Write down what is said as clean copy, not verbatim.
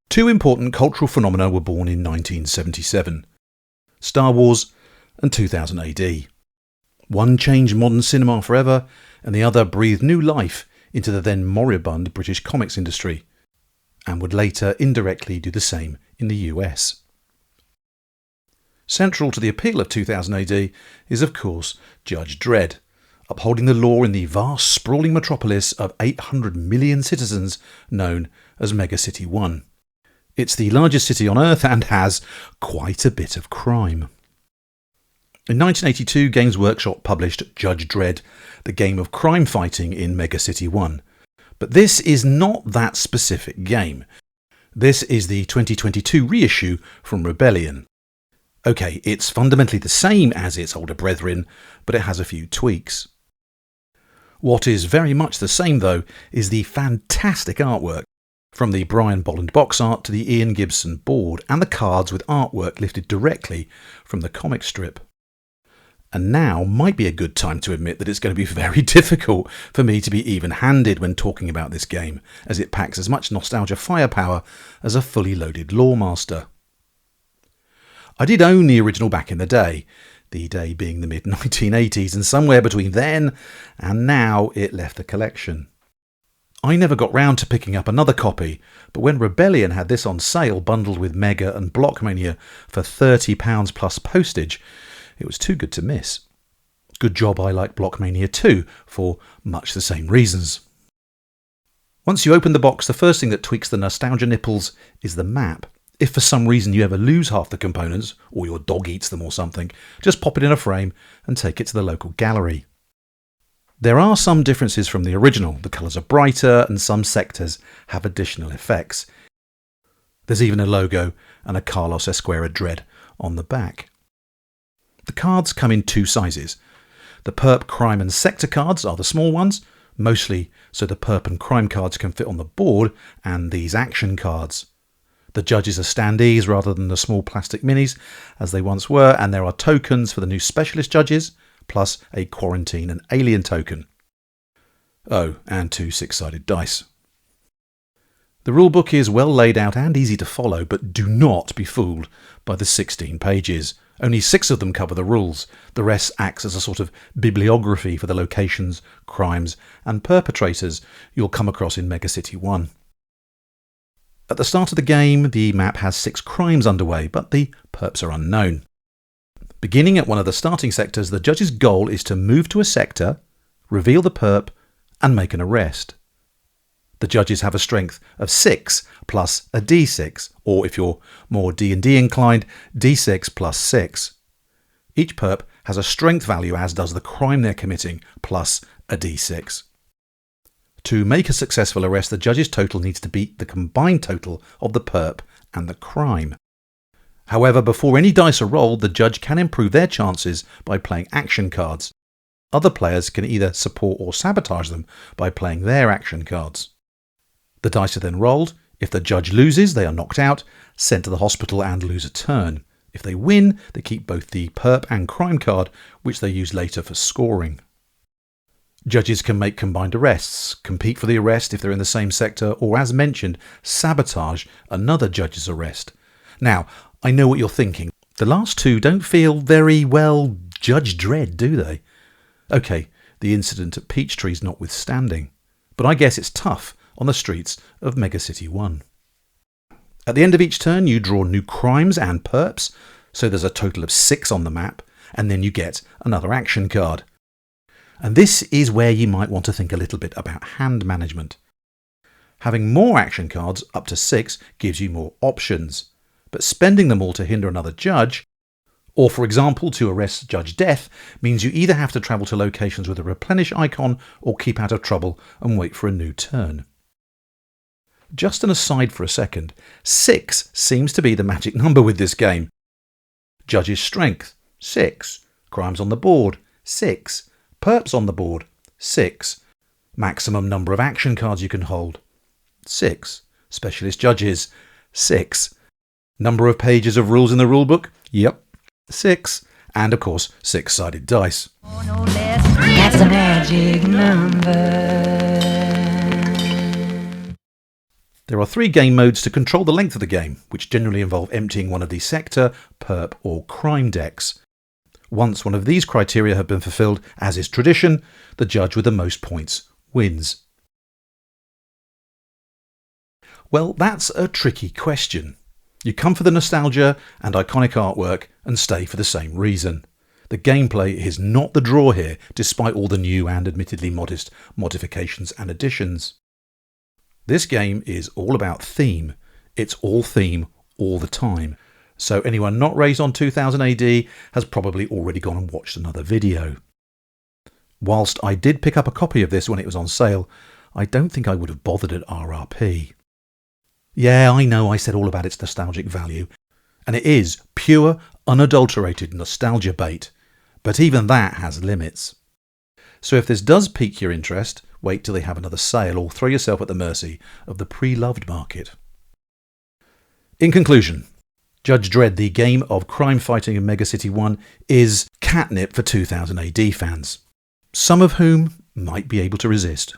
Two important cultural phenomena were born in 1977. Star Wars and 2000 AD. One changed modern cinema forever, and the other breathed new life into the then moribund British comics industry, and would later indirectly do the same in the US. Central to the appeal of 2000 AD is, of course, Judge Dredd, upholding the law in the vast, sprawling metropolis of 800 million citizens known as Megacity 1. It's the largest city on Earth and has quite a bit of crime. In 1982, Games Workshop published Judge Dredd, the game of crime fighting in Megacity 1. But this is not that specific game. This is the 2022 reissue from Rebellion. Okay, it's fundamentally the same as its older brethren, but it has a few tweaks. What is very much the same, though, is the fantastic artwork, from the Brian Bolland box art to the Ian Gibson board, and the cards with artwork lifted directly from the comic strip. And now might be a good time to admit that it's going to be very difficult for me to be even-handed when talking about this game, as it packs as much nostalgia firepower as a fully loaded Lawmaster. I did own the original back in the day being the mid-1980s, and somewhere between then and now it left the collection. I never got round to picking up another copy, but when Rebellion had this on sale bundled with Mega and Blockmania for £30 plus postage, it was too good to miss. Good job I like Blockmania too, for much the same reasons. Once you open the box, the first thing that tweaks the nostalgia nipples is the map. If for some reason you ever lose half the components, or your dog eats them or something, just pop it in a frame and take it to the local gallery. There are some differences from the original. The colours are brighter and some sectors have additional effects. There's even a logo and a Carlos Esquerra Dredd on the back. The cards come in two sizes. The Perp, Crime and Sector cards are the small ones, mostly so the Perp and Crime cards can fit on the board, and these action cards. The judges are standees rather than the small plastic minis, as they once were, and there are tokens for the new specialist judges, plus a quarantine and alien token. Oh, and two six-sided dice. The rulebook is well laid out and easy to follow, but do not be fooled by the 16 pages. Only 6 of them cover the rules. The rest acts as a sort of bibliography for the locations, crimes and perpetrators you'll come across in Megacity 1. At the start of the game, the map has 6 crimes underway, but the perps are unknown. Beginning at one of the starting sectors, the judge's goal is to move to a sector, reveal the perp and make an arrest. The judges have a strength of 6 plus a d6, or if you're more D&D inclined, d6 plus 6. Each perp has a strength value, as does the crime they're committing, plus a d6. To make a successful arrest, the judge's total needs to beat the combined total of the perp and the crime. However, before any dice are rolled, the judge can improve their chances by playing action cards. Other players can either support or sabotage them by playing their action cards. The dice are then rolled. If the judge loses, they are knocked out, sent to the hospital and lose a turn. If they win, they keep both the perp and crime card, which they use later for scoring. Judges can make combined arrests, compete for the arrest if they're in the same sector, or as mentioned, sabotage another judge's arrest. Now, I know what you're thinking. The last two don't feel very, well, Judge Dredd, do they? Okay, the incident at Peachtree's notwithstanding. But I guess it's tough on the streets of Megacity 1. At the end of each turn, you draw new crimes and perps, so there's a total of 6 on the map, and then you get another action card. And this is where you might want to think a little bit about hand management. Having more action cards, up to 6, gives you more options, but spending them all to hinder another judge, or for example to arrest Judge Death, means you either have to travel to locations with a replenish icon or keep out of trouble and wait for a new turn. Just an aside for a second, 6 seems to be the magic number with this game. Judge's strength, 6. Crimes on the board, 6. Perps on the board, 6. Maximum number of action cards you can hold, 6. Specialist judges, 6. Number of pages of rules in the rulebook, yep, 6. And of course, 6-sided dice. Oh, no less. That's the magic number. There are 3 game modes to control the length of the game, which generally involve emptying one of the sector, perp or crime decks. Once one of these criteria have been fulfilled, as is tradition, the judge with the most points wins. Well, that's a tricky question. You come for the nostalgia and iconic artwork and stay for the same reason. The gameplay is not the draw here, despite all the new and admittedly modest modifications and additions. This game is all about theme. It's all theme all the time. So anyone not raised on 2000 AD has probably already gone and watched another video. Whilst I did pick up a copy of this when it was on sale, I don't think I would have bothered at RRP. Yeah, I know I said all about its nostalgic value, and it is pure, unadulterated nostalgia bait, but even that has limits. So if this does pique your interest, wait till they have another sale or throw yourself at the mercy of the pre-loved market. In conclusion, Judge Dredd, the game of crime fighting in Mega City 1, is catnip for 2000 AD fans, some of whom might be able to resist.